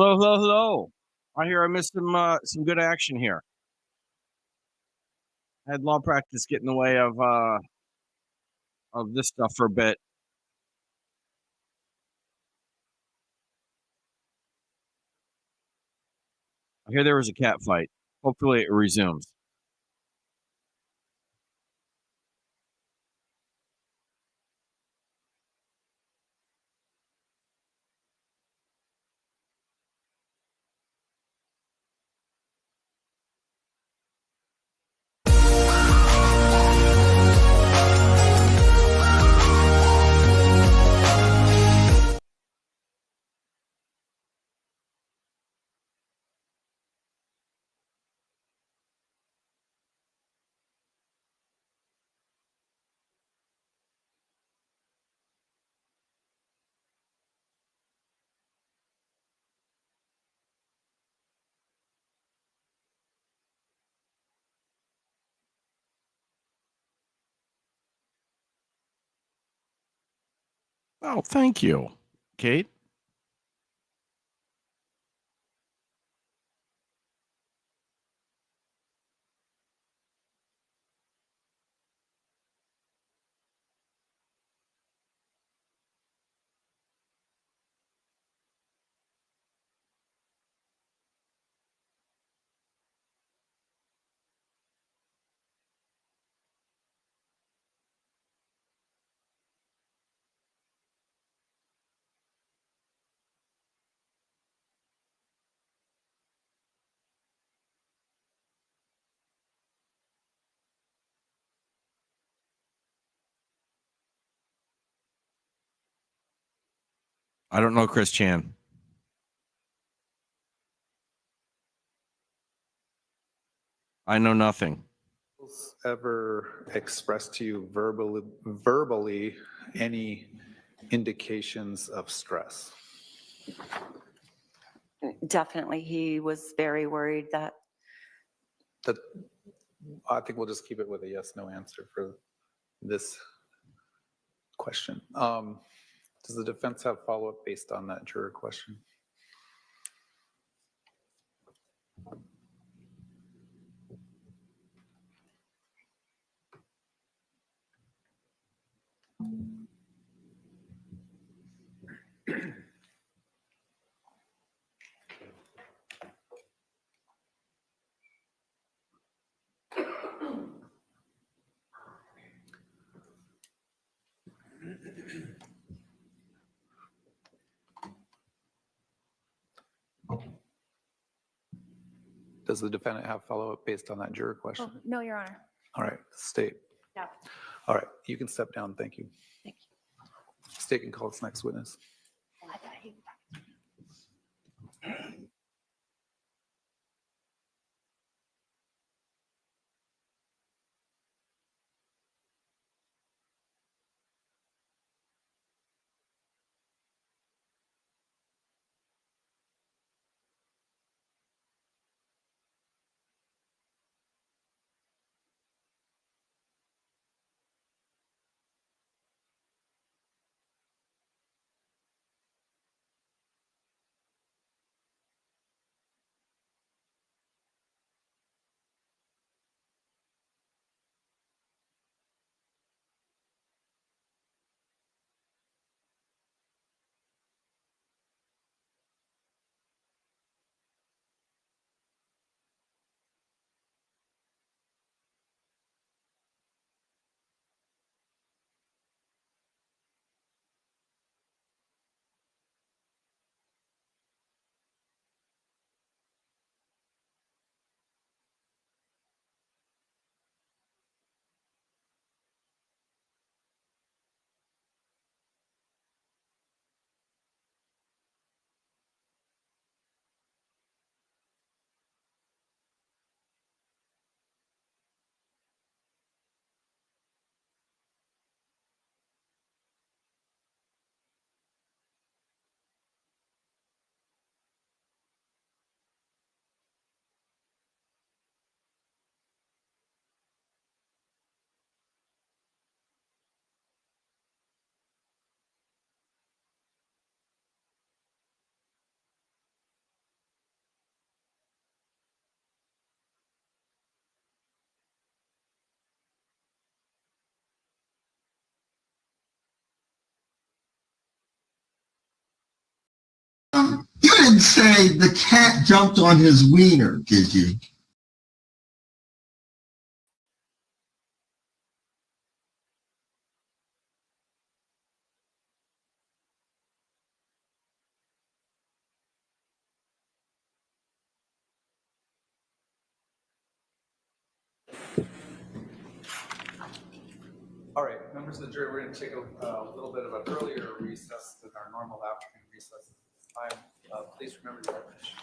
Hello, hello, hello. I hear I missed some good action here. I had law practice get in the way of this stuff for a bit. I hear there was a cat fight. Hopefully it resumes. Oh, thank you, Kate. I don't know Chris Chan. I know nothing. Ever expressed to you verbally any indications of stress? Definitely. He was very worried that. I think we'll just keep it with a yes/no answer for this question. Does the defense have follow-up based on that juror question? Does the defendant have follow-up based on that juror question? Oh, no, Your Honor. All right, state. No. All right, you can step down. Thank you. Thank you. State can call its next witness. You didn't say the cat jumped on his wiener, did you? All right, members of the jury, we're going to take a little bit of an earlier recess than our normal afternoon recess time. Please remember your admission.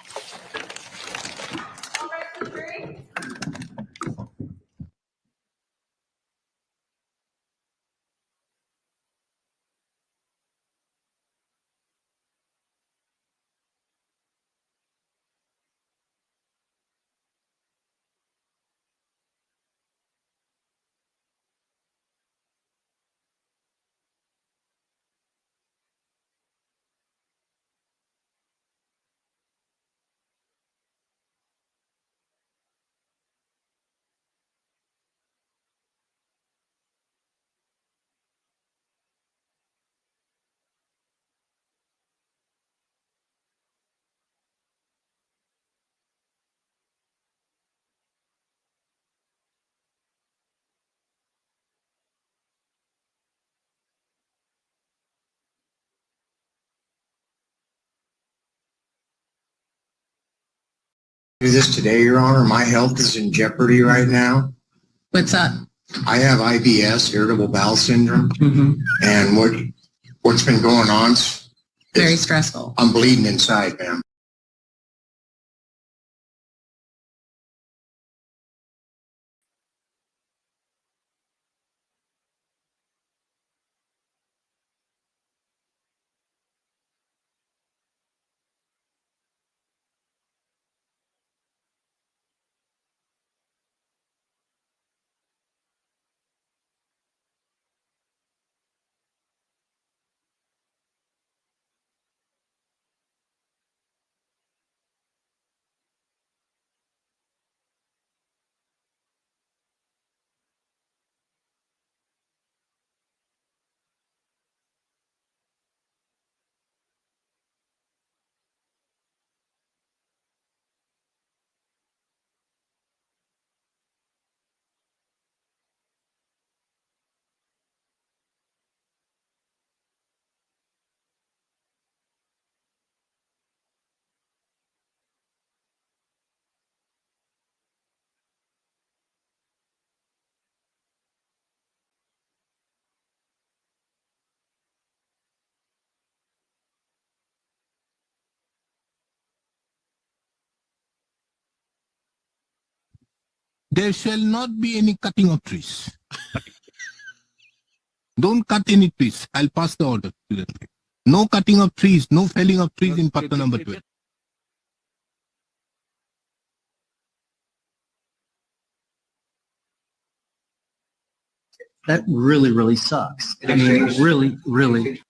All right, the jury. Do this today, Your Honor. My health is in jeopardy right now. What's up? I have IBS, irritable bowel syndrome, Mm-hmm. and what's been going on is Very stressful. I'm bleeding inside, ma'am. There shall not be any cutting of trees. Don't cut any trees. I'll pass the order. No cutting of trees, no felling of trees in Patna number 12. That really, really sucks. I mean, really, really.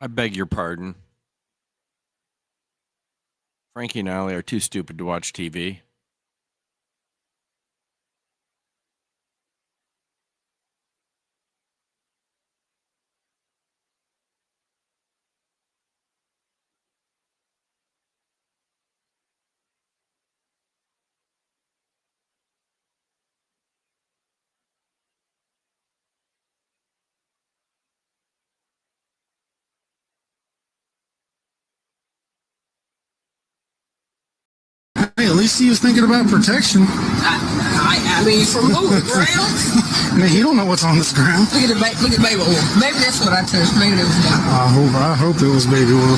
I beg your pardon. Frankie and Allie are too stupid to watch TV. Hey, at least he was thinking about protection. I mean, from who? The ground? I mean, he don't know what's on this ground. Look at baby oil. Maybe that's what I touched. Maybe that was baby oil. I hope it was baby oil.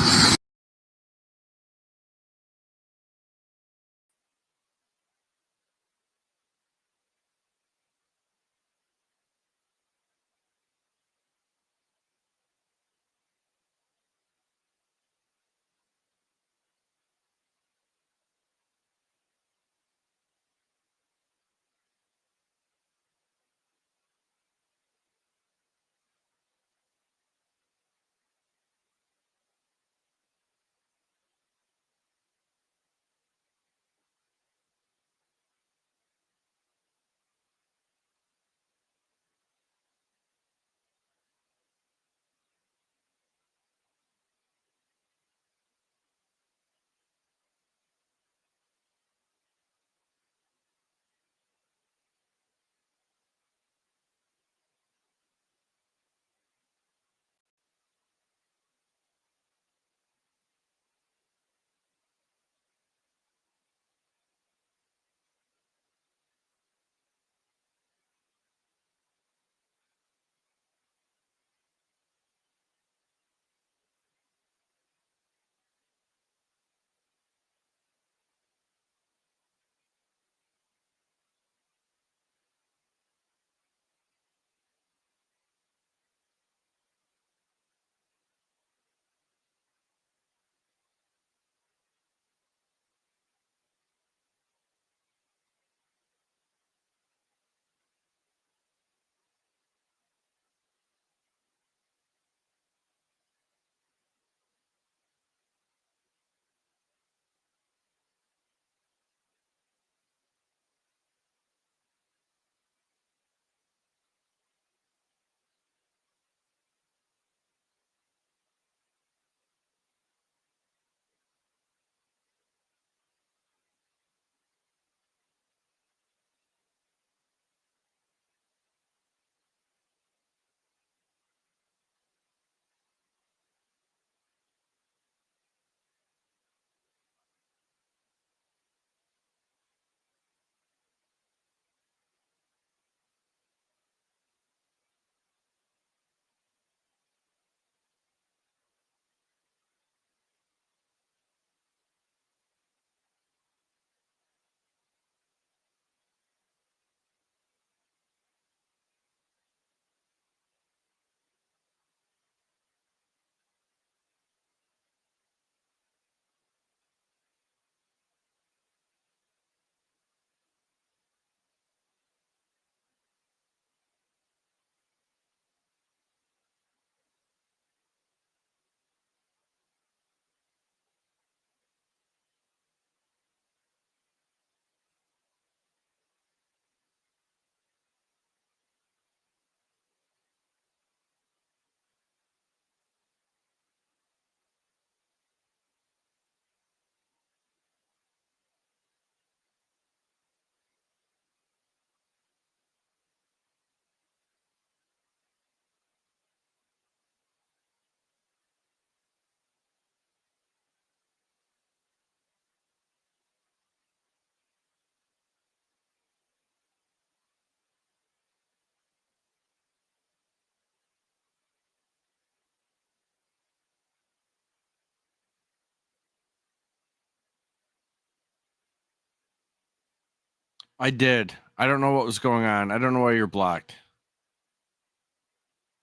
I did. I don't know what was going on. I don't know why you're blocked.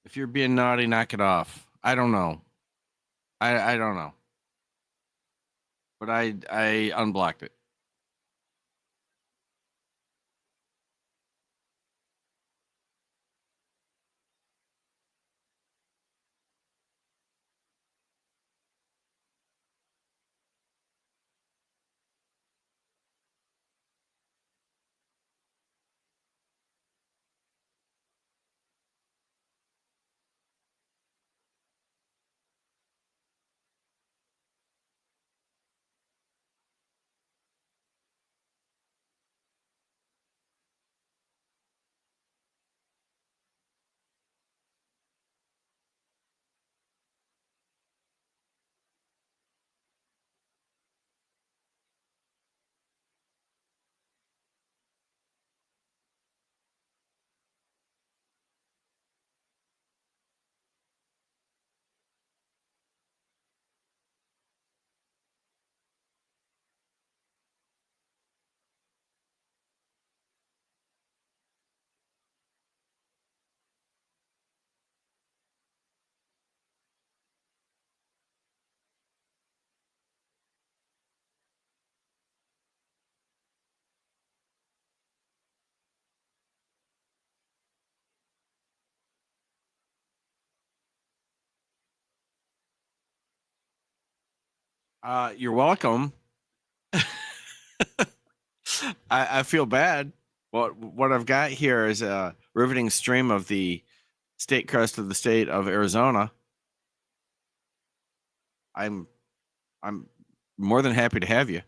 If you're being naughty, knock it off. I don't know. I don't know. But I unblocked it. You're welcome. I feel bad. What I've got here is a riveting stream of the state crest of the state of Arizona. I'm more than happy to have you.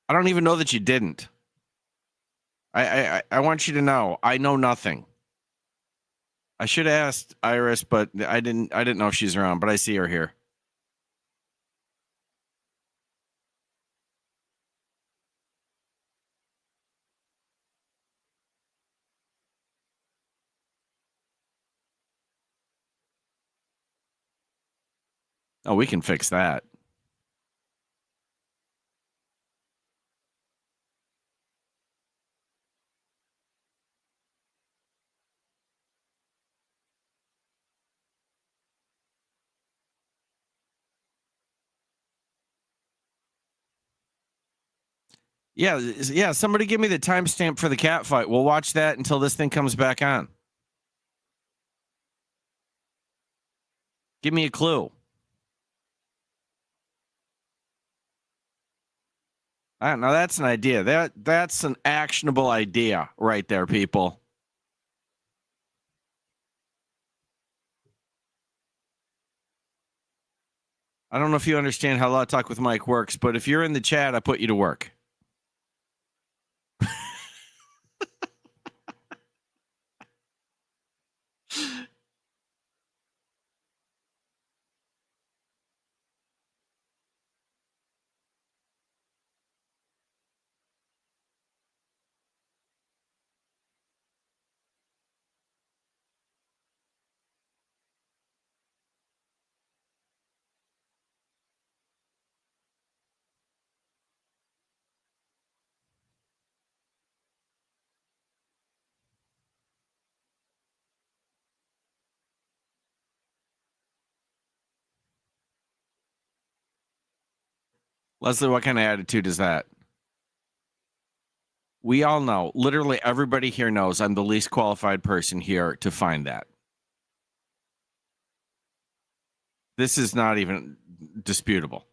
I don't even know that you didn't. I want you to know I know nothing. I should have asked Iris, but I didn't know if she's around, but I see her here. Oh, we can fix that. Yeah. Somebody give me the timestamp for the cat fight. We'll watch that until this thing comes back on. Give me a clue. All right, now that's an idea. That's an actionable idea right there, people. I don't know if you understand how Law Talk with Mike works, but if you're in the chat, I put you to work. Leslie, what kind of attitude is that? We all know, literally everybody here knows I'm the least qualified person here to find that. This is not even disputable.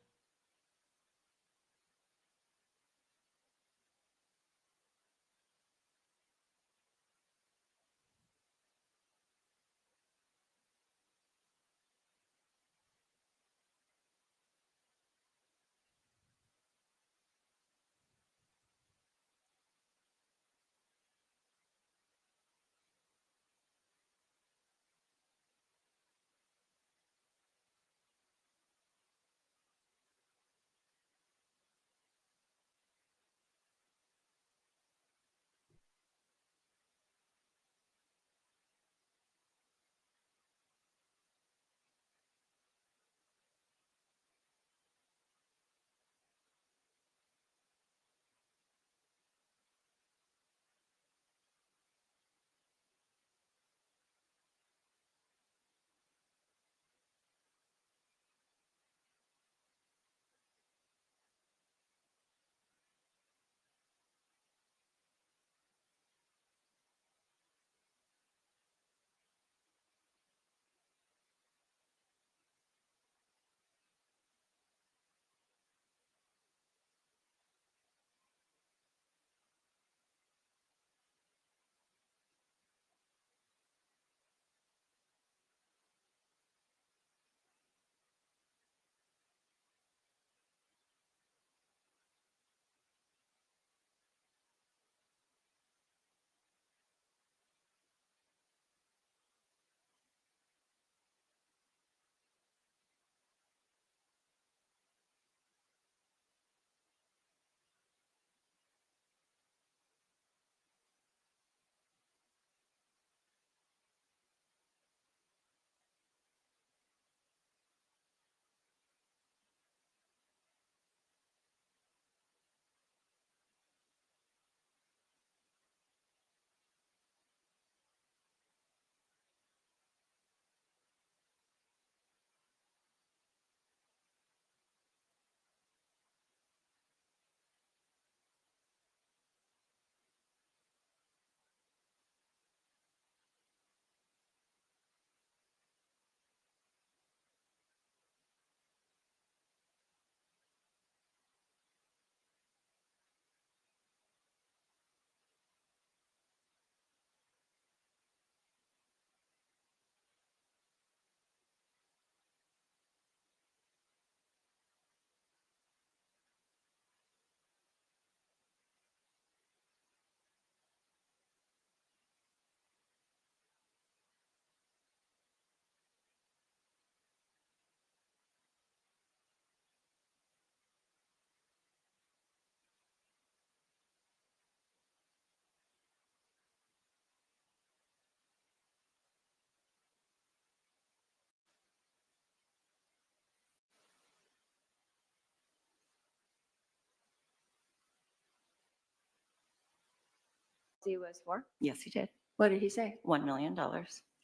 was for? Yes, he did. What did he say? $1 million.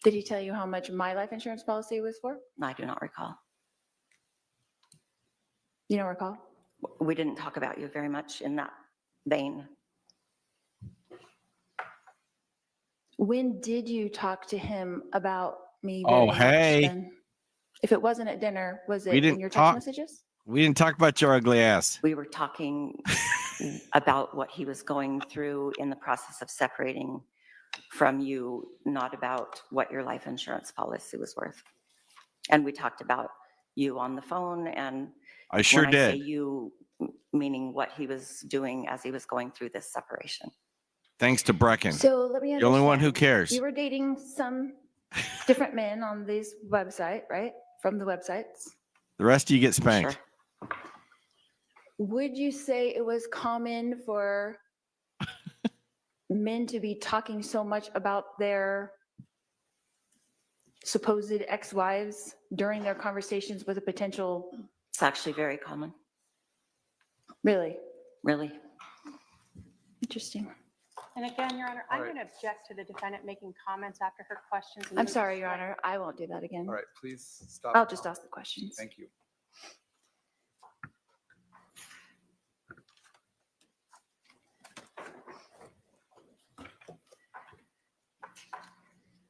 Did he tell you how much my life insurance policy was for? I do not recall. You don't recall? We didn't talk about you very much in that vein. When did you talk to him about me Oh, very much hey. then? If it wasn't at dinner, was We it didn't in your text talk- messages? We didn't talk about your ugly ass. We were talking about what he was going through in the process of separating from you, not about what your life insurance policy was worth. And we talked about you on the phone, and I sure when I say did. you, meaning what he was doing as he was going through this separation. Thanks to Brecken. So let me The only one who understand. cares. You were dating some different men on this website, right? From the websites. The rest of you get spanked. Sure. Would you say it was common for men to be talking so much about their supposed ex-wives during their conversations with a potential, It's actually very common, really really. interesting? And again, Your Honor, I'm All right. going to object to the defendant making comments after her questions. and I'm then sorry, Your strike. Honor, I won't do that again. All right, please stop. I'll just ask the questions. Thank you.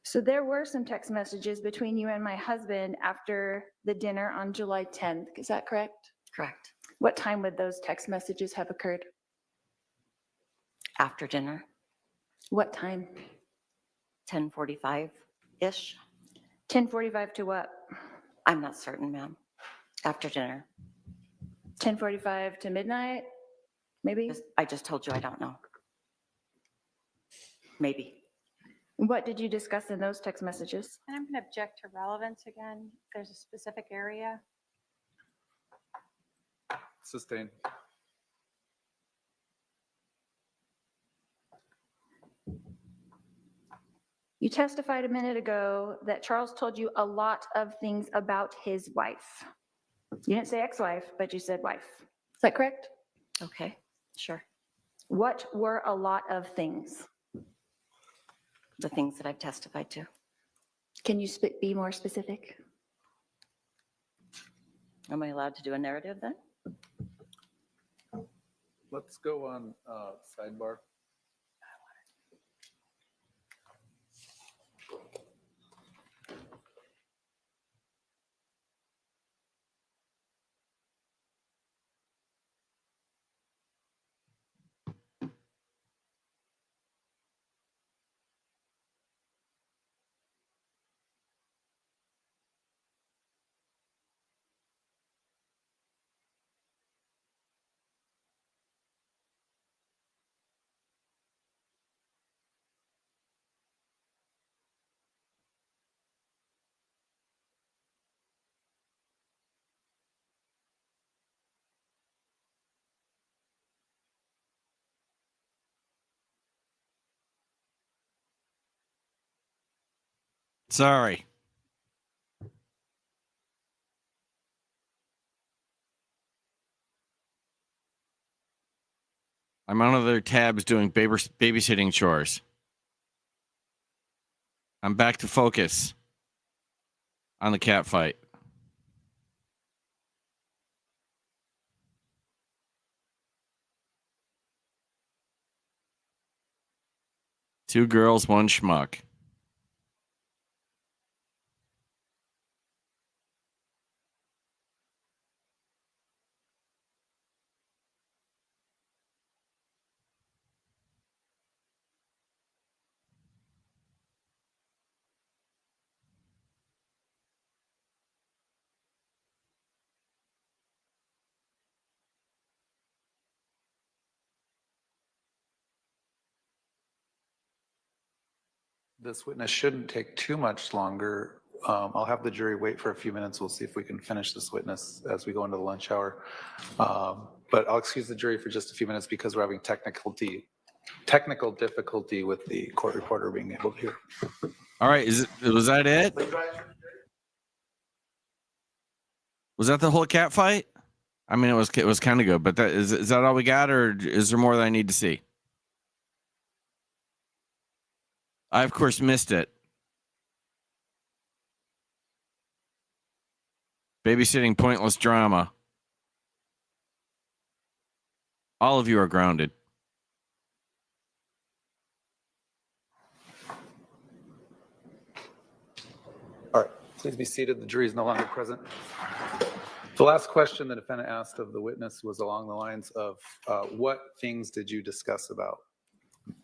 So there were some text messages between you and my husband after the dinner on July 10th. Is that correct? Correct. What time would those text messages have occurred? After dinner, What time? 10:45-ish. 10:45 to what? I'm not certain, ma'am. After dinner. 10:45 to midnight, maybe? I just told you I don't know. Maybe. What did you discuss in those text messages? And I'm going to object to relevance again. If there's a specific area. Sustain. You testified a minute ago that Charles told you a lot of things about his wife. You didn't say ex-wife, but you said wife. Is that correct? Okay, sure. What were a lot of things? The things that I've testified to. Can you be more specific? Am I allowed to do a narrative then? Let's go on sidebar. Sorry. I'm on other tabs doing babysitting chores. I'm back to focus on the cat fight. Two girls, one schmuck. This witness shouldn't take too much longer. I'll have the jury wait for a few minutes. We'll see if we can finish this witness as we go into the lunch hour. But I'll excuse the jury for just a few minutes because we're having technical difficulty with the court reporter being able to hear. All right, was that it? Was that the whole cat fight? I mean, it was kind of good, but is that all we got, or is there more that I need to see? I, of course, missed it. Babysitting pointless drama. All of you are grounded. All right, please be seated. The jury is no longer present. The last question the defendant asked of the witness was along the lines of, what things did you discuss about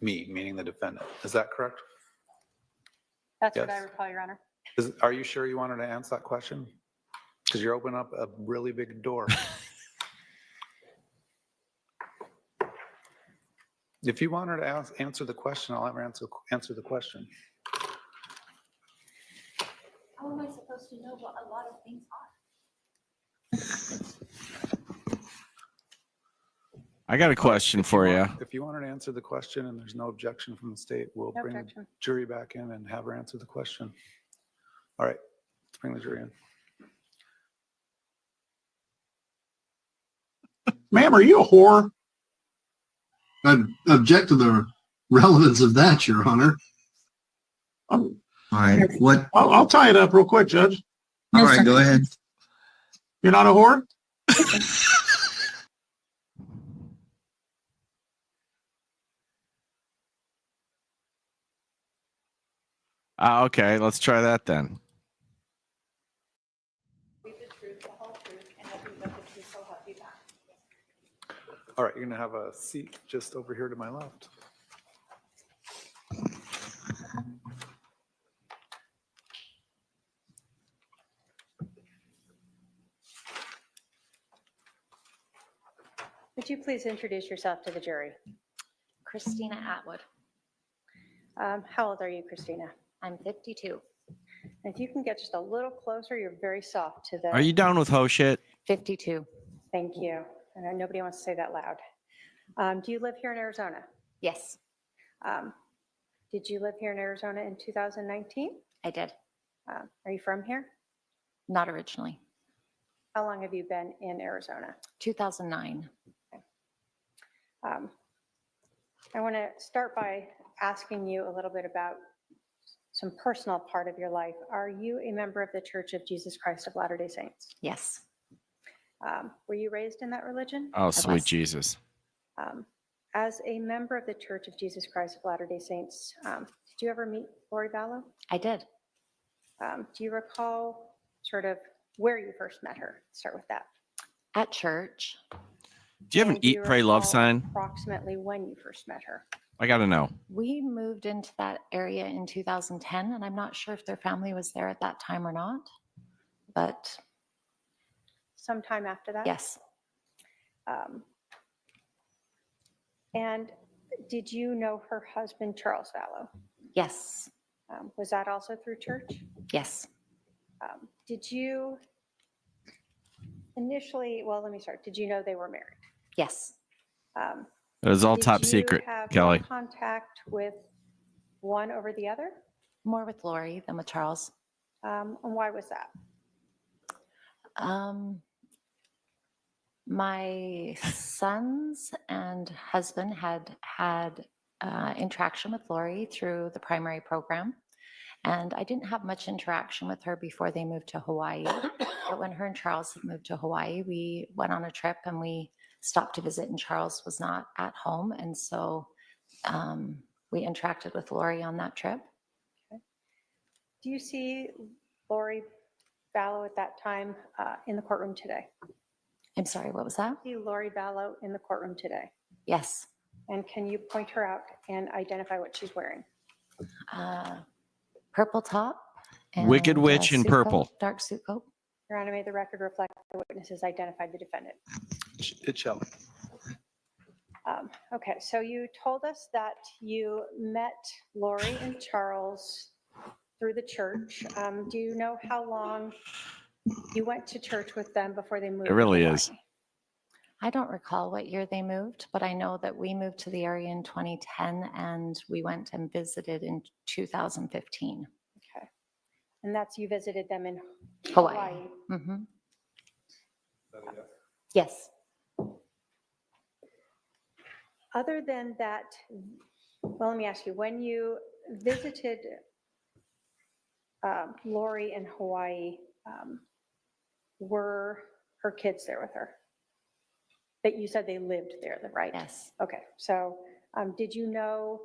me, meaning the defendant? Is that correct? That's what I Yes. recall, Your Honor. Are you sure you wanted to answer that question? Because you're opening up a really big door. If you want her to answer the question, I'll have her answer the question. How am I supposed to know what a lot of things are? I got a question for you. If you want her to answer the question and there's no objection from the state, we'll No bring the objection. jury back in and have her answer the question. All right, let's bring the jury in. Ma'am, are you a whore? I'd object to the relevance of that, Your Honor. All right, what, I'll tie it up real quick, Judge. all right, go ahead. You're not a whore? Okay, let's try that then. All right, you're gonna have a seat just over here to my left. Would you please introduce yourself to the jury? Christina Atwood. How old are you, Christina? I'm 52. And if you can get just a little closer, you're very soft to the. Are you down with ho shit? 52. Thank you. I know nobody wants to say that loud. Do you live here in Arizona? Yes, Did you live here in Arizona in 2019? I did. Are you from here? Not originally. How long have you been in Arizona? 2009. I want to start by asking you a little bit about some personal part of your life. Are you a member of the Church of Jesus Christ of Latter-day Saints? Yes. Were you raised in that religion? Oh, I sweet was. Jesus. As a member of the Church of Jesus Christ of Latter-day Saints, did you ever meet Lori Vallow? I did. Do you recall sort of where you first met her? Start with that. At church. Do you have an And do eat, pray, love recall sign? Approximately when you first met her? I got to know. We moved into that area in 2010, and I'm not sure if their family was there at that time or not. But Sometime after that? yes, And did you know her husband, Charles Vallow? yes, Was that also through church? yes. Did you initially, well, let me start. Did you know they were married? Yes. It was all Did top you secret, have Kelly. more contact with one over the other? More with Lori than with Charles. And why was that? My sons and husband had interaction with Lori through the primary program. And I didn't have much interaction with her before they moved to Hawaii. But when her and Charles had moved to Hawaii, we went on a trip and we stopped to visit, and Charles was not at home. And so we interacted with Lori on that trip. Do you see Lori Vallow at that time in the courtroom today? I'm sorry, what was that? See Lori Vallow in the courtroom today? Yes. And can you point her out and identify what she's wearing? Purple top. Wicked Witch in suit purple. coat, dark suit coat. Your Honor, may the record reflect the witnesses identified the defendant. It shall. Okay, so you told us that you met Lori and Charles through the church. Do you know how long you went to church with them before they moved? It really to is. Hawaii? I don't recall what year they moved, but I know that we moved to the area in 2010 and we went and visited in 2015. Okay. And that's, you visited them in Hawaii. Hawaii. Mhm. Yes. Other than that, well, let me ask you, when you visited Lori in Hawaii, were her kids there with her? That you said they lived there, right? Yes. Okay, so did you know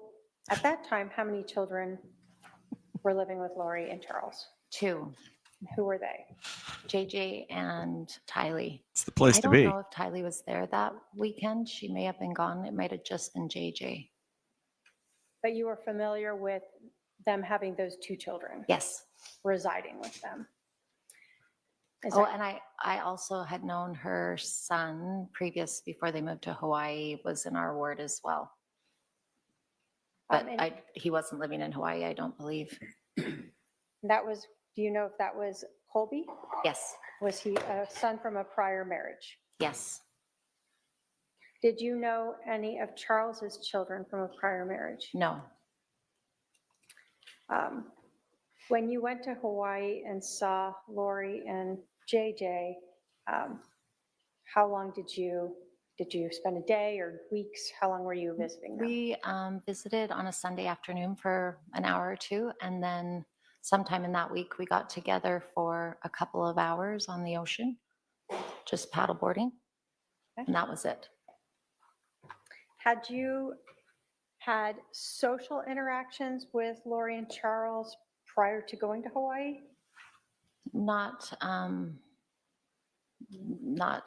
at that time how many children were living with Lori and Charles? 2, Who were they? JJ and Tylee. It's the place I to don't be. know if Tylee was there that weekend. She may have been gone. It might have just been JJ. But you were familiar with them having those 2 children? Yes. Residing with them? Oh, and I also had known her son before they moved to Hawaii, was in our ward as well. But he wasn't living in Hawaii, I don't believe. That was, do you know if that was Colby? Yes. Was he a son from a prior marriage? Yes. Did you know any of Charles's children from a prior marriage? No. When you went to Hawaii and saw Lori and JJ, how long did you spend a day or weeks? How long were you visiting them? We visited on a Sunday afternoon for an hour or 2, and then sometime in that week we got together for a couple of hours on the ocean, just paddle boarding, and that was it. Had you had social interactions with Lori and Charles prior to going to Hawaii? Not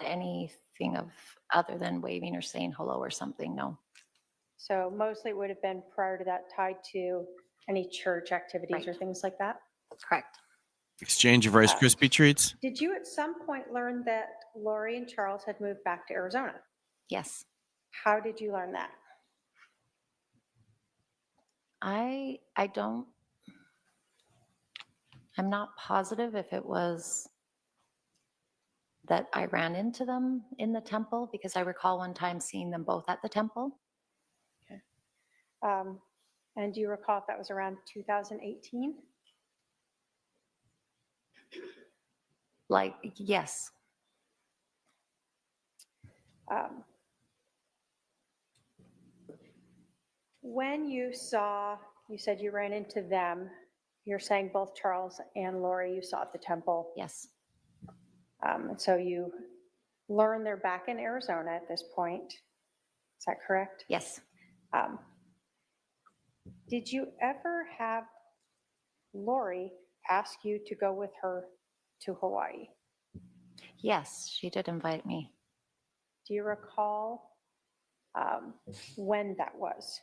anything of other than waving or saying hello or something, no. So mostly it would have been prior to that tied to any church activities or things like that? Correct. Exchange of Rice Krispie treats. Did you at some point learn that Lori and Charles had moved back to Arizona? Yes. How did you learn that? I'm not positive if it was that I ran into them in the temple, because I recall one time seeing them both at the temple. Okay. And do you recall if that was around 2018? Yes. When you said you ran into them, you're saying both Charles and Lori you saw at the temple. Yes. And so you learned they're back in Arizona at this point. Is that correct? Yes. Did you ever have Lori ask you to go with her to Hawaii? Yes, she did invite me. Do you recall when that was?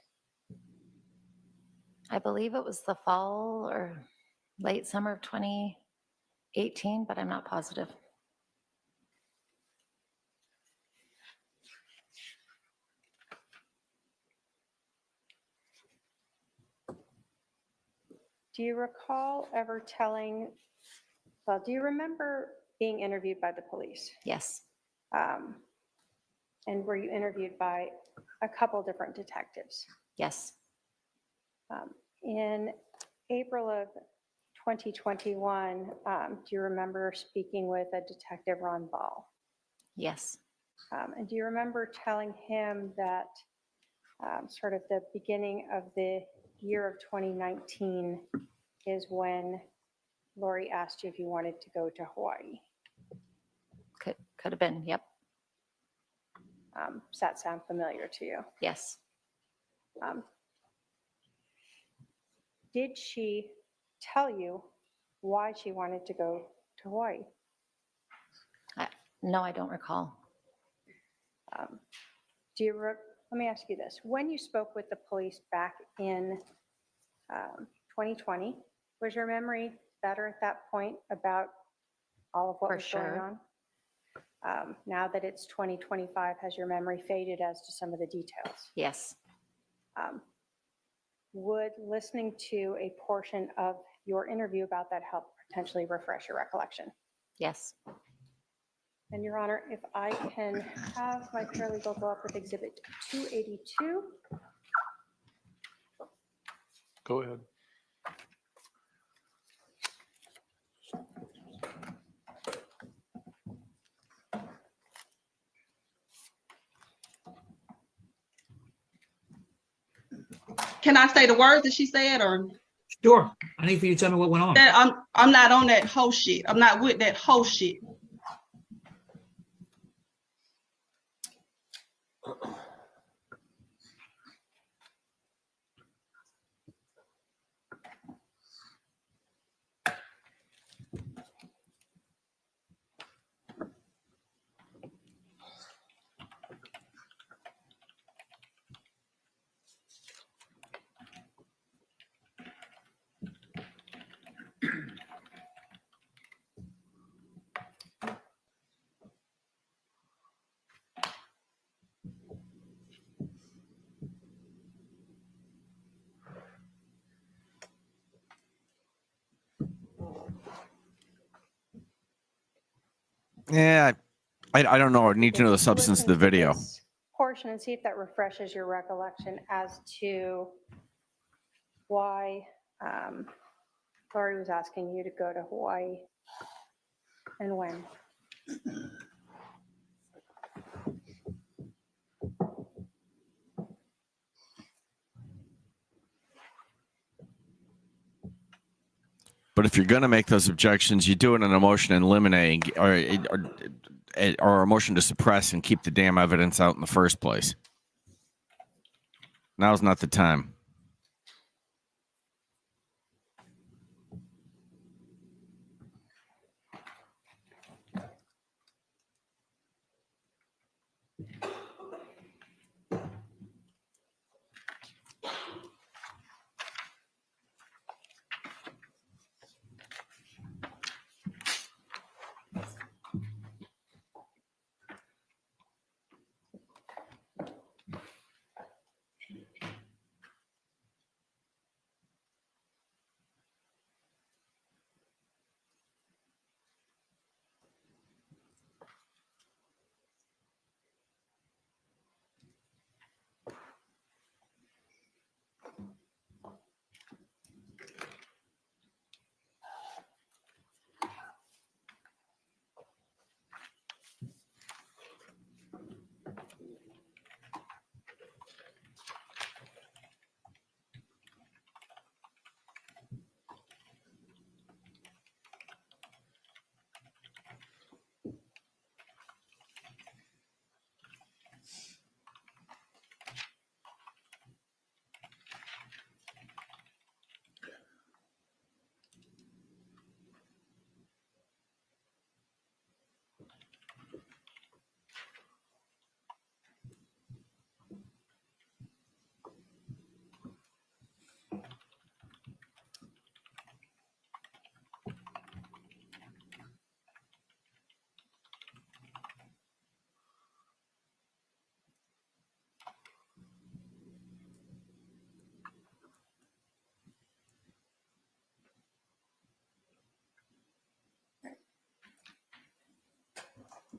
I believe it was the fall or late summer of 2018, but I'm not positive. Do you recall ever do you remember being interviewed by the police? Yes. And were you interviewed by a couple different detectives? Yes. In April of 2021, do you remember speaking with a detective, Ron Ball? Yes. And do you remember telling him that sort of the beginning of the year of 2019 is when Lori asked you if you wanted to go to Hawaii? Could have been, yep. Does that sound familiar to you? Yes. Did she tell you why she wanted to go to Hawaii? No, I don't recall. Let me ask you this. When you spoke with the police back in 2020, was your memory better at that point about all of what was going on? Now that it's 2025, has your memory faded as to some of the details? Yes. Would listening to a portion of your interview about that help potentially refresh your recollection? Yes. And Your Honor, if I can have my paralegal go up with Exhibit 282. Go ahead. Can I say the words that she said, or Sure. I need for you to tell me what went on. that I'm not on that whole shit. I'm not with that whole shit. Yeah, I don't know. I need to know the Just substance of listen the to video. this portion and see if that refreshes your recollection as to why Lori was asking you to go to Hawaii and when. But if you're going to make those objections, you do it on a motion in limine or a motion to suppress and keep the damn evidence out in the first place. Now's not the time.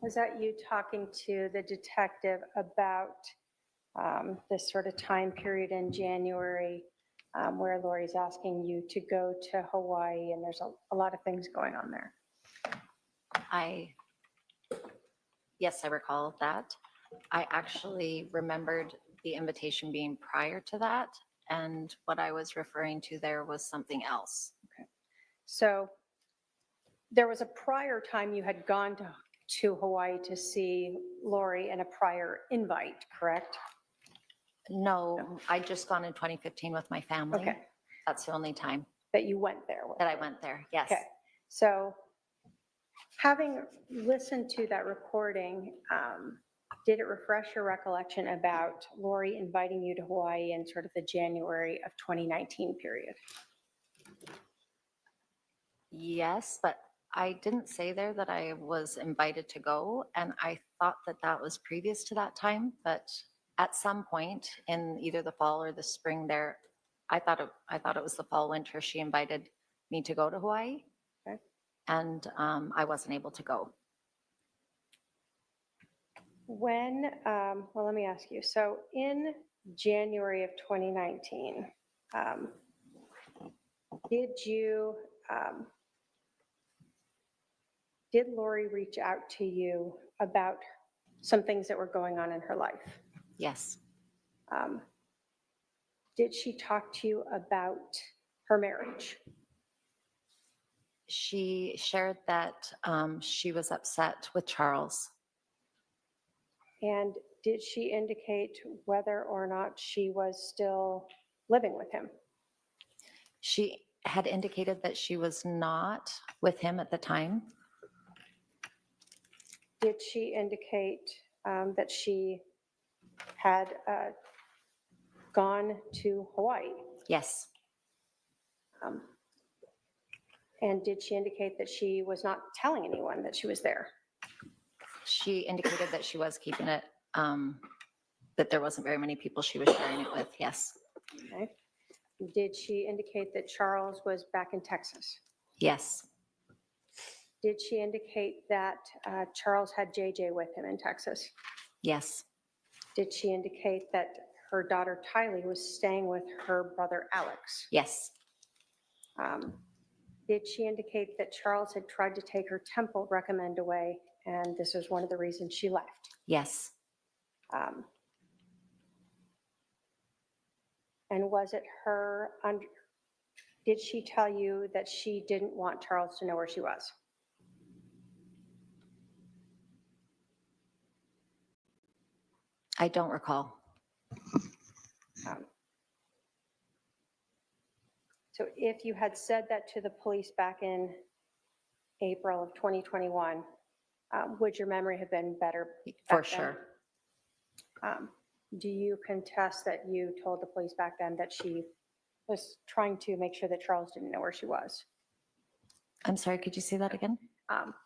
Was that you talking to the detective about this sort of time period in January where Lori's asking you to go to Hawaii and there's a lot of things going on there? Yes, I recall that. I actually remembered the invitation being prior to that, and what I was referring to there was something else. Okay. So there was a prior time you had gone to Hawaii to see Lori and a prior invite, correct? No, I just gone in 2015 with my family. Okay. That's the only time That you went there with. that I went there. Yes. Okay. So having listened to that recording, did it refresh your recollection about Lori inviting you to Hawaii in sort of the January of 2019 period? Yes, but I didn't say there that I was invited to go, and I thought that that was previous to that time, but at some point in either the fall or the spring there, I thought it was the fall, winter, she invited me to go to Hawaii. Okay. And I wasn't able to go. When, well, let me ask you. So in January of 2019, did Lori reach out to you about some things that were going on in her life? Yes. Did she talk to you about her marriage? She shared that she was upset with Charles. And did she indicate whether or not she was still living with him? She had indicated that she was not with him at the time. Did she indicate that she had gone to Hawaii? Yes. And did she indicate that she was not telling anyone that she was there? She indicated that she was keeping it, that there wasn't very many people she was sharing it with. Yes. Okay. Did she indicate that Charles was back in Texas? Yes. Did she indicate that Charles had JJ with him in Texas? Yes. Did she indicate that her daughter Tylee was staying with her brother Alex? Yes. Did she indicate that Charles had tried to take her temple recommend away, and this was one of the reasons she left? Yes. And was it her, did she tell you that she didn't want Charles to know where she was? I don't recall. So if you had said that to the police back in April of 2021, would your memory have been better? For back then? sure. Do you contest that you told the police back then that she was trying to make sure that Charles didn't know where she was? I'm sorry, could you say that again?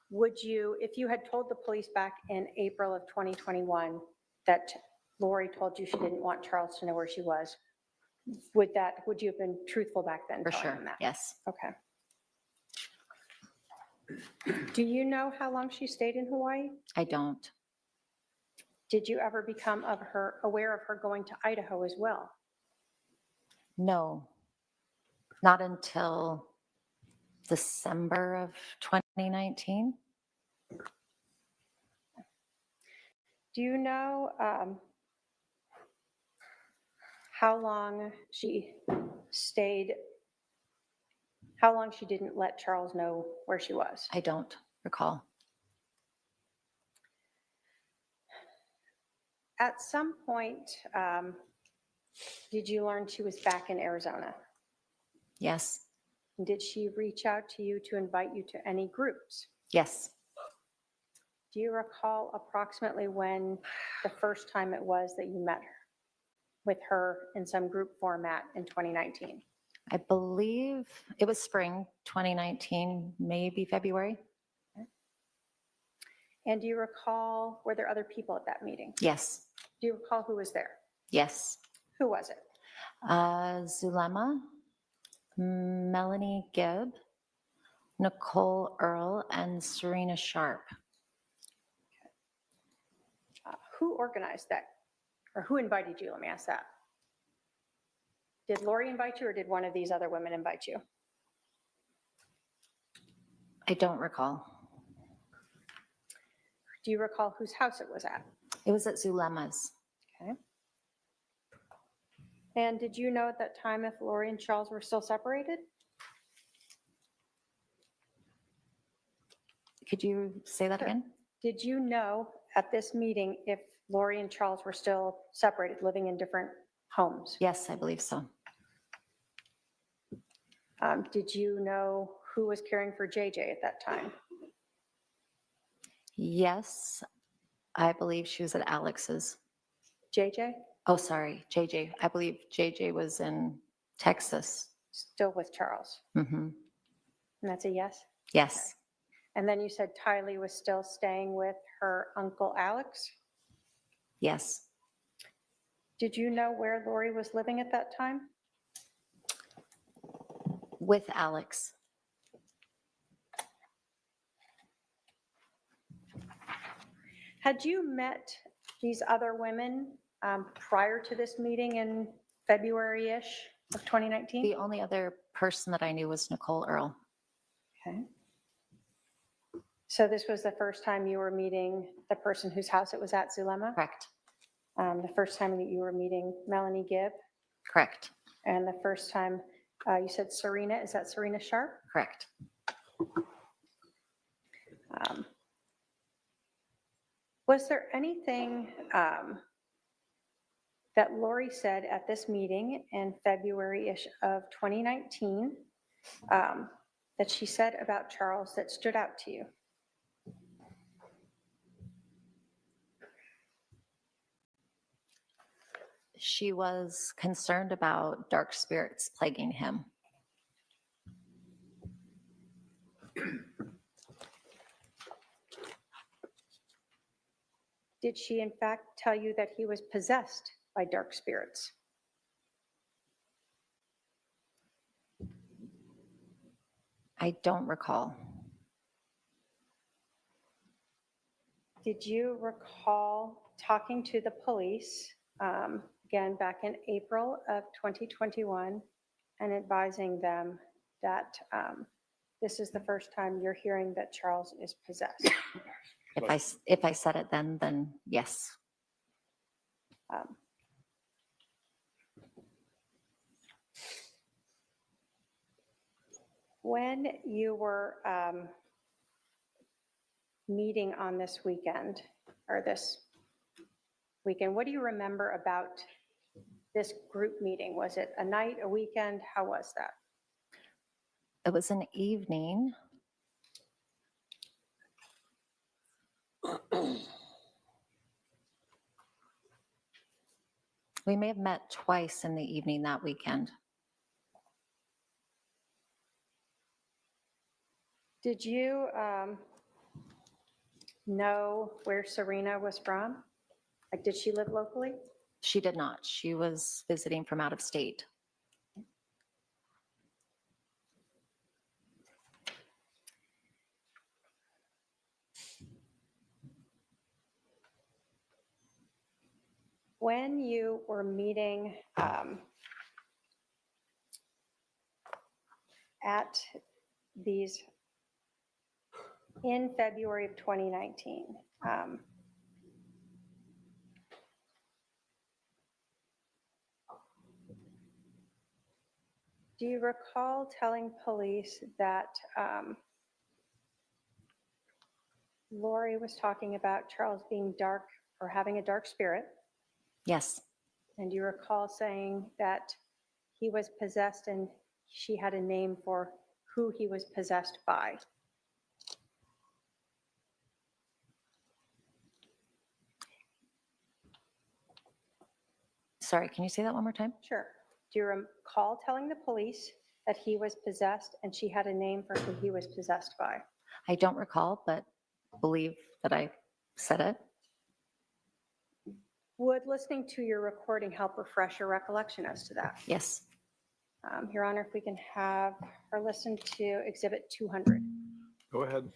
Would you, if you had told the police back in April of 2021 that Lori told you she didn't want Charles to know where she was, would you have been truthful back then? For telling sure. them that? Yes. Okay. Do you know how long she stayed in Hawaii? I don't. Did you ever become aware of her going to Idaho as well? No. Not until December of 2019. Do you know how long she stayed, how long she didn't let Charles know where she was? I don't recall. At some point, did you learn she was back in Arizona? Yes. Did she reach out to you to invite you to any groups? Yes. Do you recall approximately when the first time it was that you met with her in some group format in 2019? I believe it was spring 2019, maybe February. And do you recall, were there other people at that meeting? Yes. Do you recall who was there? Yes. Who was it? Zulema, Melanie Gibb, Nicole Earl, and Serena Sharp. Who organized that? Or who invited you? Let me ask that. Did Lori invite you, or did one of these other women invite you? I don't recall. Do you recall whose house it was at? It was at Zulema's. Okay. And did you know at that time if Lori and Charles were still separated? Could you say that again? Did you know at this meeting if Lori and Charles were still separated, living in different homes? Yes, I believe so. Did you know who was caring for JJ at that time? Yes, I believe she was at Alex's. JJ? Oh, sorry, JJ. I believe JJ was in Texas. Still with Charles? Mm-hmm. And that's a yes? Yes. And then you said Tylee was still staying with her uncle Alex? Yes. Did you know where Lori was living at that time? With Alex. Had you met these other women prior to this meeting in February-ish of 2019? The only other person that I knew was Nicole Earl. Okay. So this was the first time you were meeting the person whose house it was at, Zulema? Correct. The first time that you were meeting Melanie Gibb? Correct. And the first time you said Serena, is that Serena Sharp? Correct. Was there anything that Lori said at this meeting in February-ish of 2019 that she said about Charles that stood out to you? She was concerned about dark spirits plaguing him. Did she in fact tell you that he was possessed by dark spirits? I don't recall. Did you recall talking to the police, again, back in April of 2021, and advising them that this is the first time you're hearing that Charles is possessed? If I said it then yes. When you were meeting on this weekend, or this weekend, what do you remember about this group meeting? Was it a night, a weekend? How was that? It was an evening. We may have met twice in the evening that weekend. Did you know where Serena was from? Like, did she live locally? She did not. She was visiting from out of state. When you were meeting at these in February of 2019, do you recall telling police that Lori was talking about Charles being dark or having a dark spirit? Yes. And do you recall saying that he was possessed and she had a name for who he was possessed by? Sorry, can you say that one more time? Sure. Do you recall telling the police that he was possessed and she had a name for who he was possessed by? I don't recall, but believe that I said it. Would listening to your recording help refresh your recollection as to that? Yes. Your Honor, if we can have her listen to Exhibit 200. Go ahead.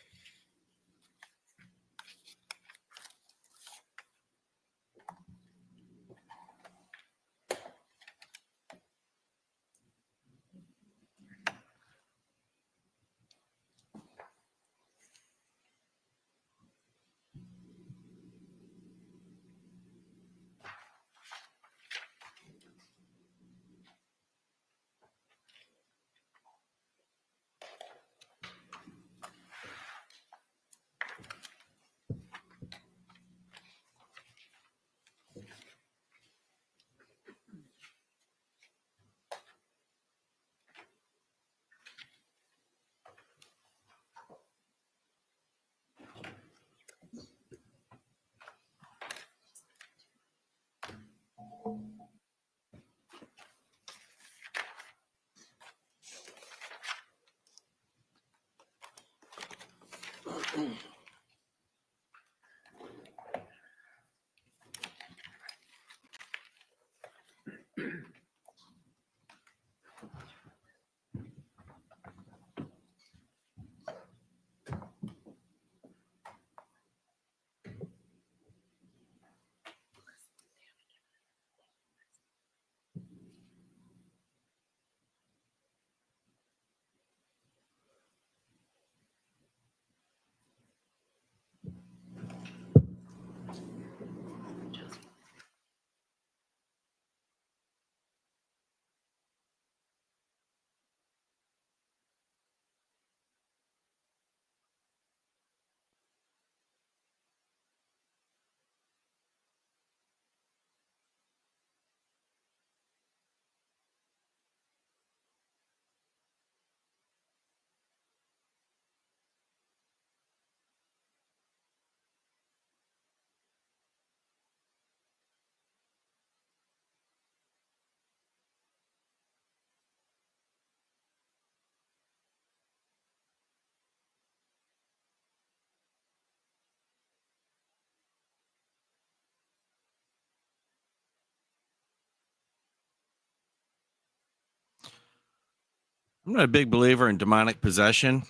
I'm not a big believer in demonic possession,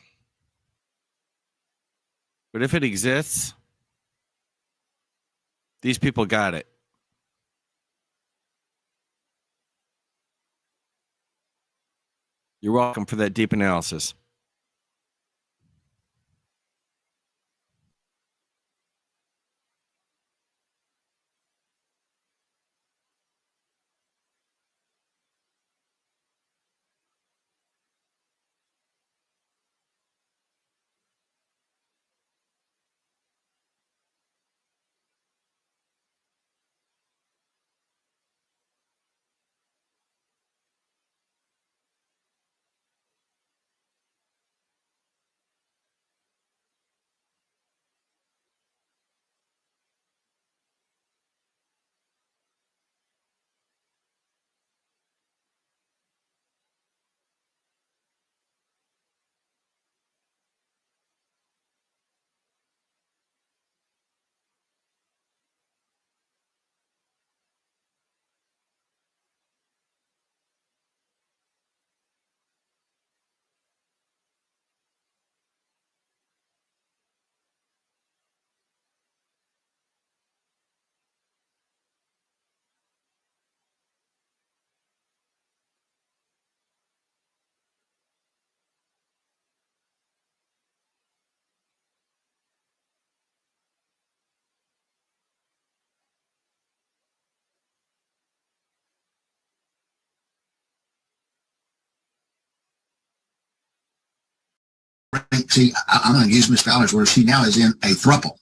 but if it exists, these people got it. You're welcome for that deep analysis. See, I'm going to use Miss Fowler's words. She now is in a throuple.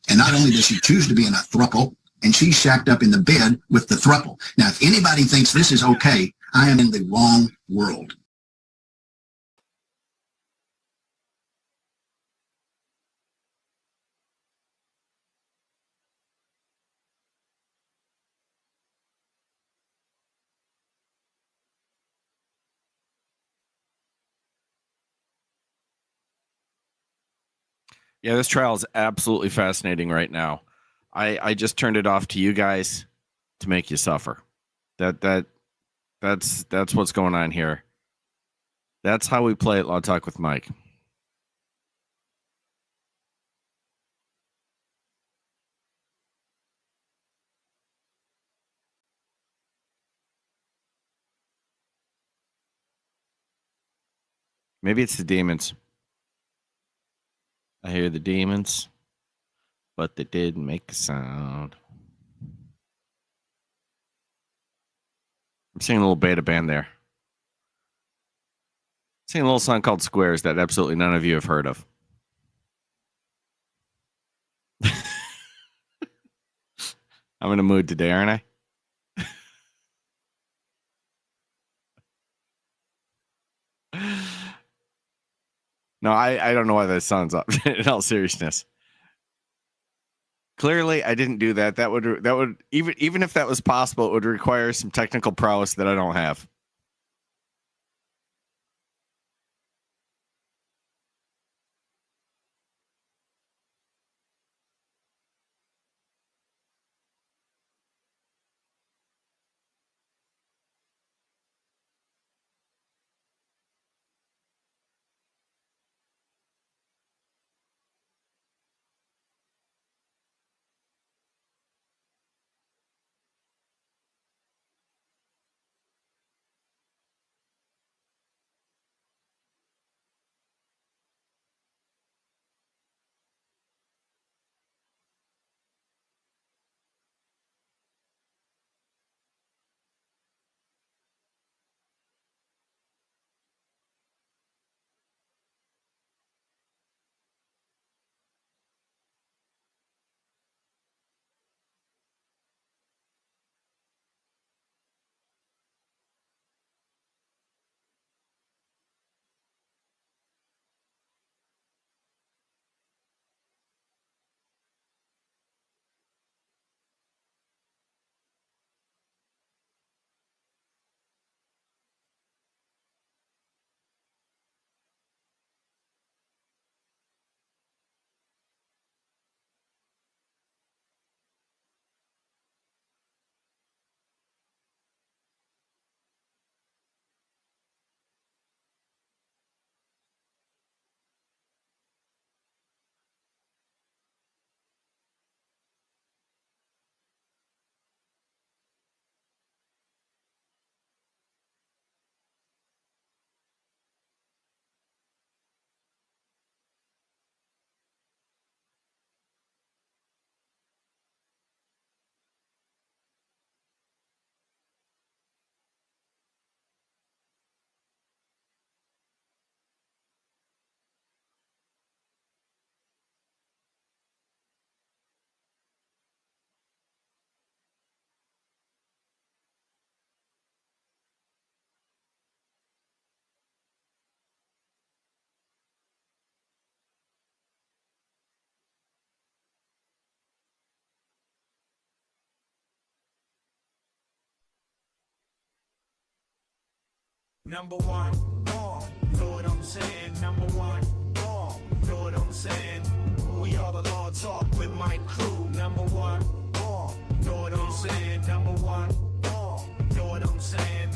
And not only does she choose to be in a throuple, and she's shacked up in the bed with the throuple. Now, if anybody thinks this is okay, I am in the wrong world. Yeah, this trial is absolutely fascinating right now. I just turned it off to you guys to make you suffer. That's what's going on here. That's how we play at Law Talk with Mike. Maybe it's the demons. I hear the demons, but they didn't make a sound. I'm singing a little beta band there. Singing a little song called Squares that absolutely none of you have heard of. I'm in a mood today, aren't I? No, I don't know why that sounds up. In all seriousness, clearly I didn't do that. That would even if that was possible, it would require some technical prowess that I don't have. Number one, know what I'm saying? Number one, know what I'm saying? We are the Law Talk with my crew. Number one, know what I'm saying? Number one, know what I'm saying?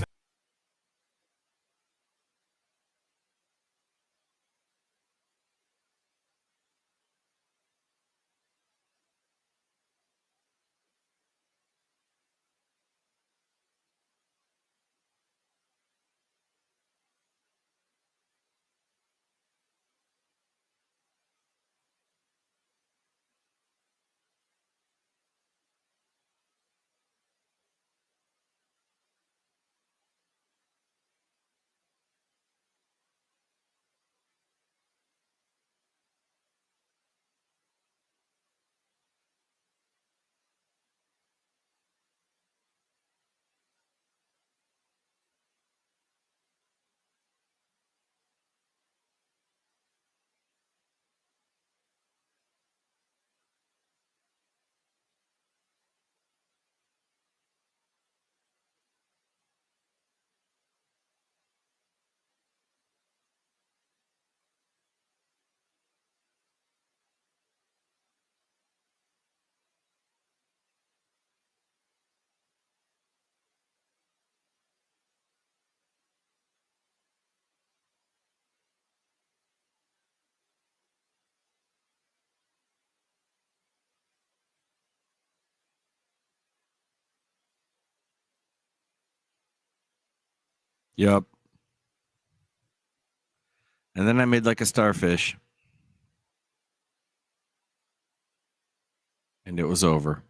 Yep. And then I made like a starfish. And it was over.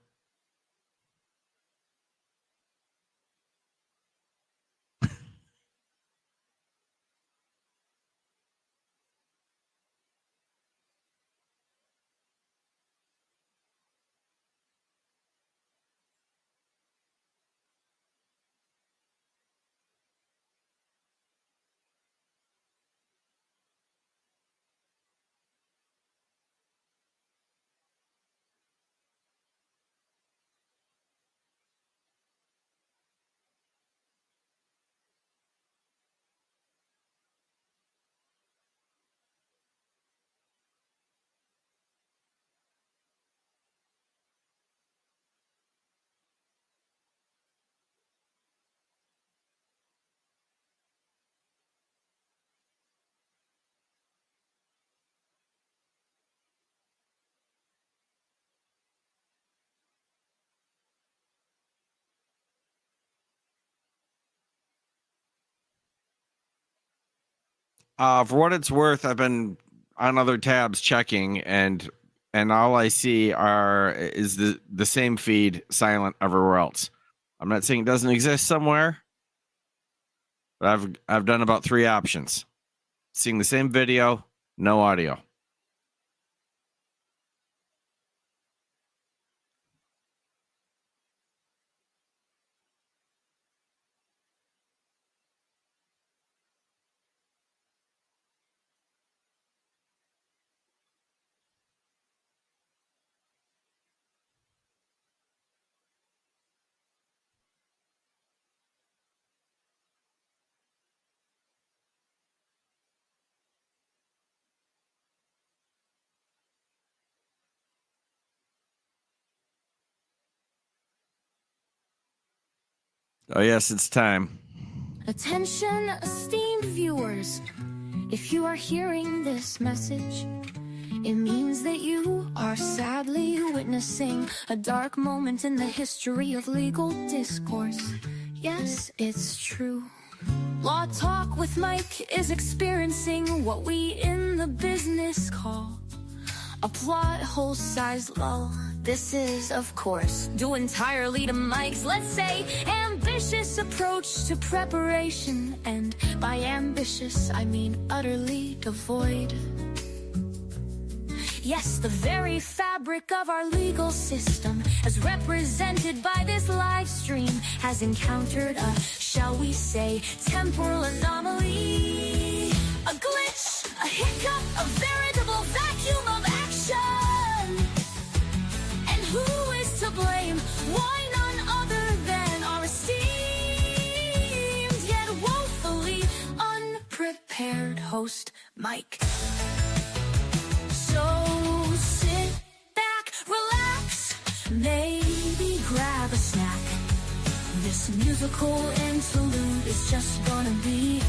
For what it's worth, I've been on other tabs checking, and all I see is the same feed silent everywhere else. I'm not saying it doesn't exist somewhere, but I've done about 3 options. Seeing the same video, no audio. Oh, yes, it's time. Attention, esteemed viewers. If you are hearing this message, it means that you are sadly witnessing a dark moment in the history of legal discourse. Yes, it's true. Law Talk with Mike is experiencing what we in the business call a plot hole-sized lull. This is, of course, due entirely to Mike's, let's say, ambitious approach to preparation. And by ambitious, I mean utterly devoid. Yes, the very fabric of our legal system, as represented by this live stream, has encountered a, shall we say, temporal anomaly. A glitch, a hiccup, a veritable vacuum of action. And who is to blame? Why none other than our esteemed yet woefully host, Mike. So sit back, relax, maybe grab a snack. This musical interlude is just gonna be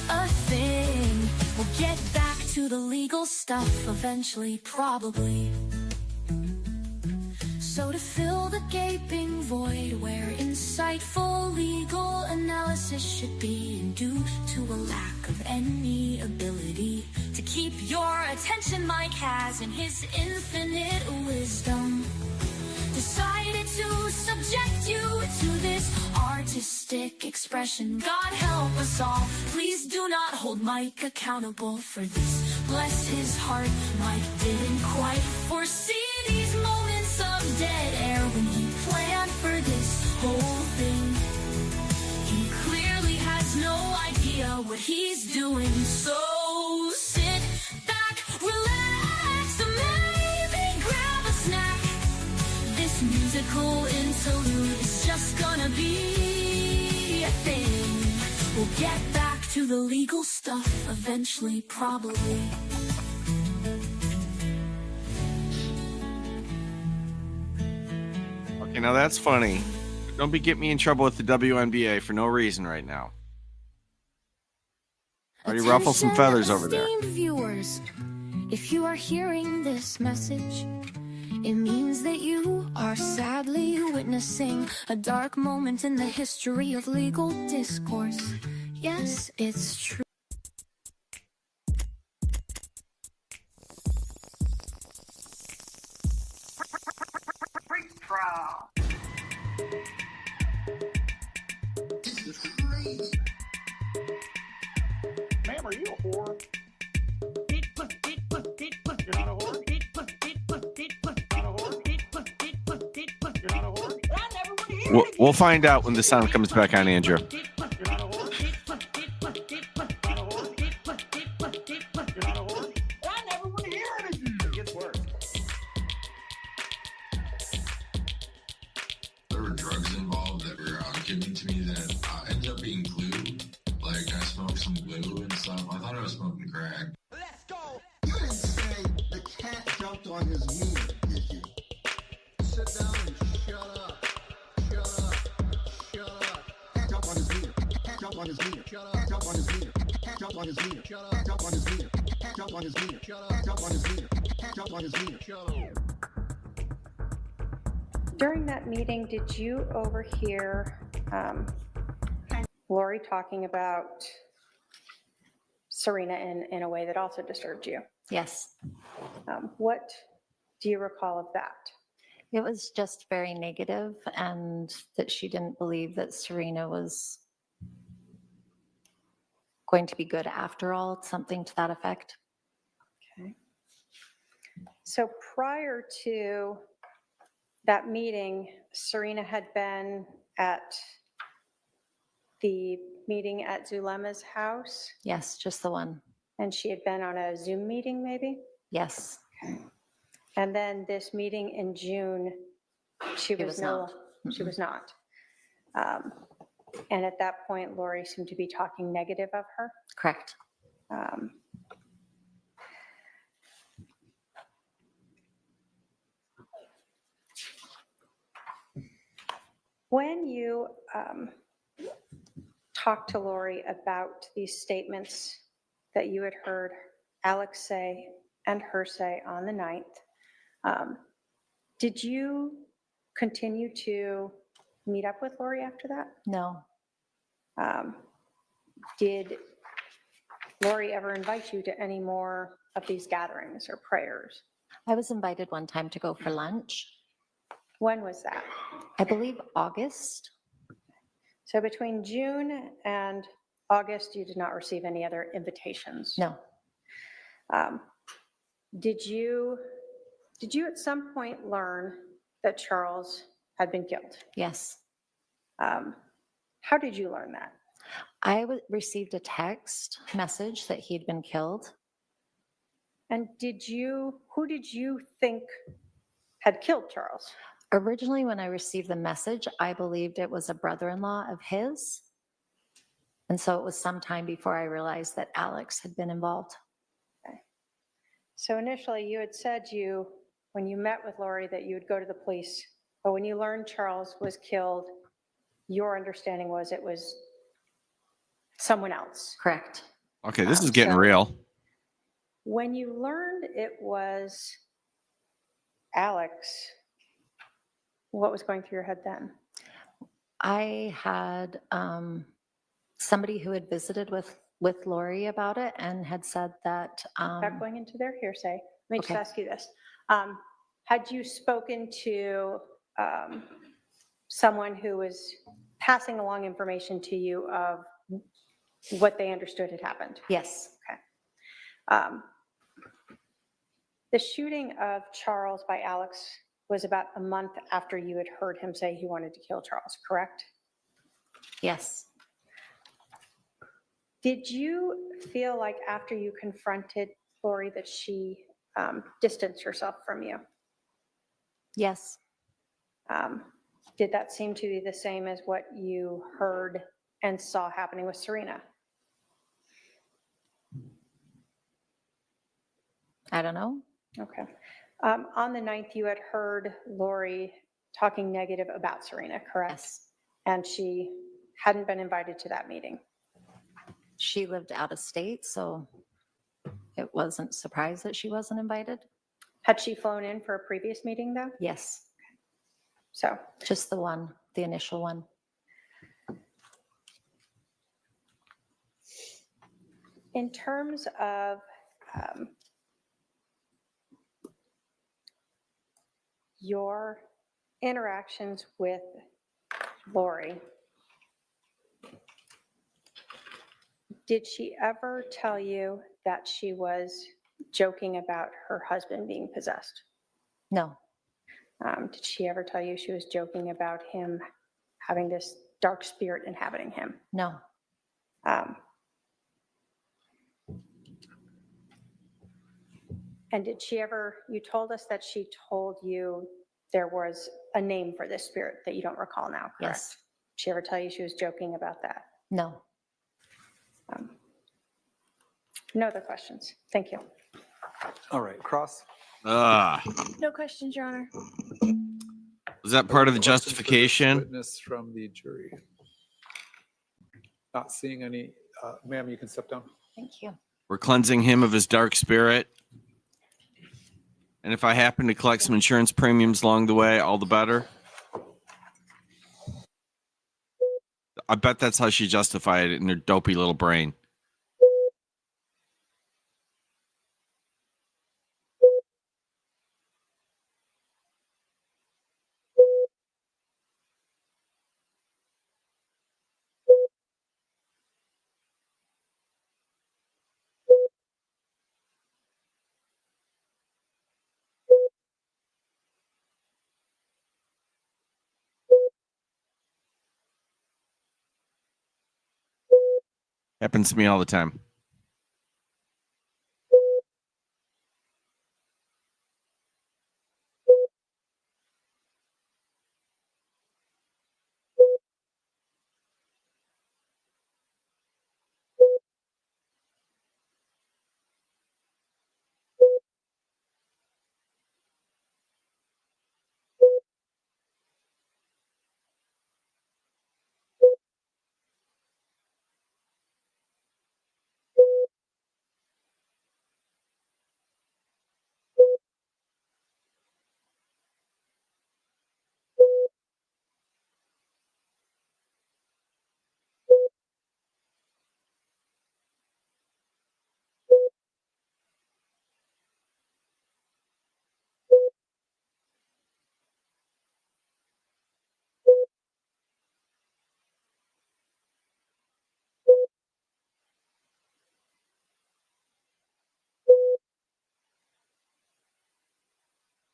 a thing. We'll get back to the legal stuff eventually, probably. So to fill the gaping void where insightful legal analysis should be, and due to a lack of any ability to keep your attention, Mike has in his infinite wisdom decided to subject you to this artistic expression. God help us all, please do not hold Mike accountable for this. Bless his heart, Mike didn't quite foresee these moments of dead air when he planned for this whole thing. He clearly has no idea what he's doing, so sit back, relax, maybe grab a snack. This musical interlude is just gonna be a thing. We'll get back to the legal stuff eventually, probably. Okay, now that's funny. Don't be getting me in trouble with the WNBA for no reason right now. Already ruffled some feathers over there. Esteemed viewers, if you are hearing this message, it means that you are sadly witnessing a dark moment in the history of legal discourse. Yes, it's true. Ma'am, are you a whore? You're not a whore? We'll find out when the sound comes back on, Andrew. There were drugs involved that were given to me that ended up being glue. Like I smoked some glue and stuff. I thought I was smoking crack. You didn't say the cat jumped on his wiener, did you? Sit down and shut up. Shut up. Shut up. Cat jumped on his wiener. Cat jumped on his wiener. Shut up. Cat jumped on his wiener. Cat jumped on his wiener. Shut up. Cat jumped on his wiener. Cat jumped on his wiener. Shut up. Cat jumped on his wiener. Cat jumped on his wiener. Shut up. During that meeting, did you overhear Lori talking about Serena in a way that also disturbed you? Yes, What do you recall of that? it was just very negative, and that she didn't believe that Serena was going to be good after all, something to that effect. Okay. So prior to that meeting, Serena had been at the meeting at Zulema's house, Yes, just the one. and she had been on a Zoom meeting maybe? Yes, And then this meeting in June, she was not. she was not. And at that point, Lori seemed to be talking negative of her. correct. When you talked to Lori about these statements that you had heard Alex say and her say on the 9th, did you continue to meet up with Lori after that? No, Did Lori ever invite you to any more of these gatherings or prayers? I was invited one time to go for lunch. When was that? I believe August. So between June and August, you did not receive any other invitations? No, Did you at some point learn that Charles had been killed? yes. How did you learn that? I received a text message that he'd been killed. And who did you think had killed Charles? Originally, when I received the message, I believed it was a brother-in-law of his. And so it was some time before I realized that Alex had been involved. So initially you had said when you met with Lori, that you would go to the police, but when you learned Charles was killed, your understanding was it was someone else. Correct. Okay, this is getting So real. when you learned it was Alex, what was going through your head then? I had somebody who had visited with Lori about it and had said that. Not going into their hearsay. Let me just Okay. ask you this. Had you spoken to someone who was passing along information to you of what they understood had happened? Yes. Okay. The shooting of Charles by Alex was about a month after you had heard him say he wanted to kill Charles, correct? Yes. Did you feel like after you confronted Lori that she distanced herself from you? Yes. Did that seem to be the same as what you heard and saw happening with Serena? I don't know. Okay. On the 9th, you had heard Lori talking negative about Serena, correct? Yes. And she hadn't been invited to that meeting. She lived out of state, so it wasn't surprised that she wasn't invited. Had she flown in for a previous meeting though? Yes. So just the initial one. In terms of your interactions with Lori, did she ever tell you that she was joking about her husband being possessed? No. Did she ever tell you she was joking about him having this dark spirit inhabiting him? No. And did she ever, you told us that she told you there was a name for this spirit that you don't recall now, correct? Yes. Did she ever tell you she was joking about that? No. No other questions. Thank you. All right, Cross. Ah, No questions, Your Honor. was that part of the Questions for this justification? Witness from the jury. Not seeing any. Ma'am, you can step down. Thank you. We're cleansing him of his dark spirit. And if I happen to collect some insurance premiums along the way, all the better. I bet that's how she justified it in her dopey little brain. Happens to me all the time.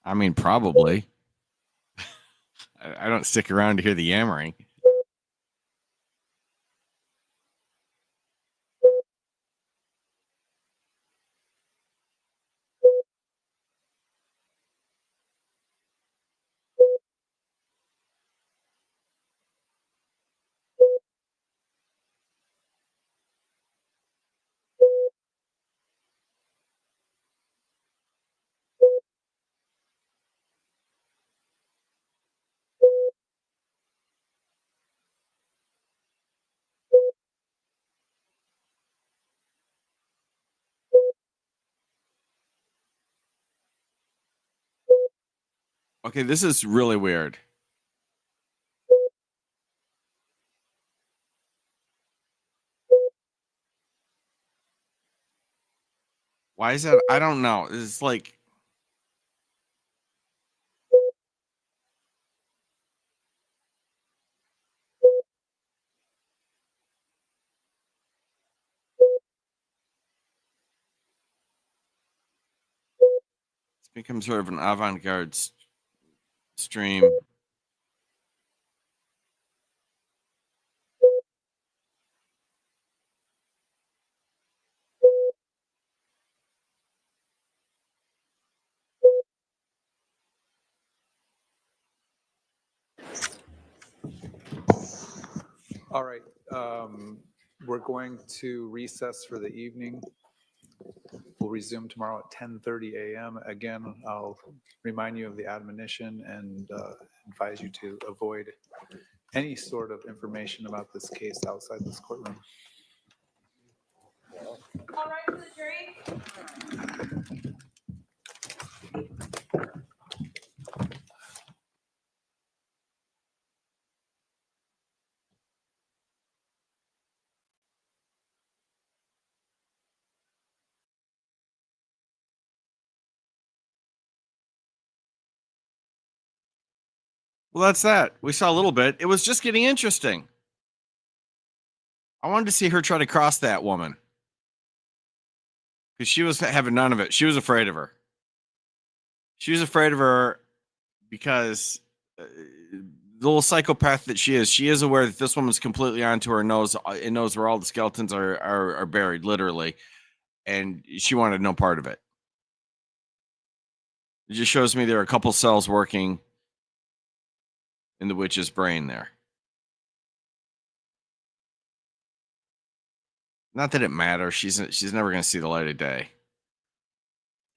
I mean, probably. I don't stick around to hear the yammering. Okay, this is really weird. Why is that? I don't know. It's like it's become sort of an avant-garde stream. All right, we're going to recess for the evening. We'll resume tomorrow at 10:30 a.m. Again, I'll remind you of the admonition and advise you to avoid any sort of information about this case outside this courtroom. All right, for the jury. Well, that's that. We saw a little bit. It was just getting interesting. I wanted to see her try to cross that woman because she was having none of it. She was afraid of her. She was afraid of her because the little psychopath that she is aware that this woman's completely onto her, knows where all the skeletons are buried, literally, and she wanted no part of it. It just shows me there are a couple cells working in the witch's brain there. Not that it matters. She's never going to see the light of day.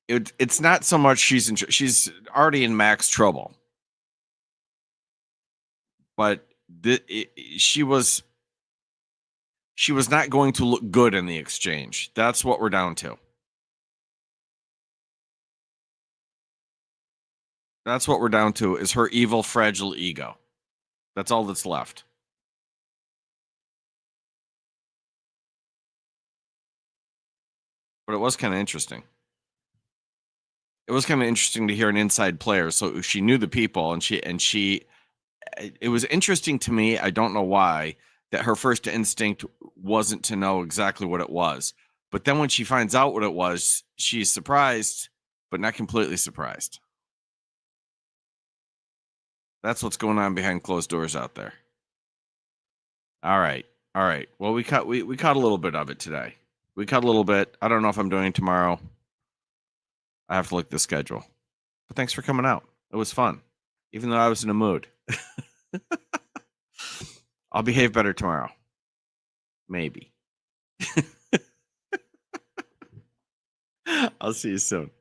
It's not so much she's already in max trouble, but she was not going to look good in the exchange. That's what we're down to. That's what we're down to is her evil, fragile ego. That's all that's left. But it was kind of interesting. It was kind of interesting to hear an inside player. So she knew the people, and it was interesting to me. I don't know why, that her first instinct wasn't to know exactly what it was. But then when she finds out what it was, she's surprised, but not completely surprised. That's what's going on behind closed doors out there. All right. Well, we caught a little bit of it today. We caught a little bit. I don't know if I'm doing it tomorrow. I have to look at the schedule. But thanks for coming out. It was fun, even though I was in a mood. I'll behave better tomorrow. Maybe. I'll see you soon.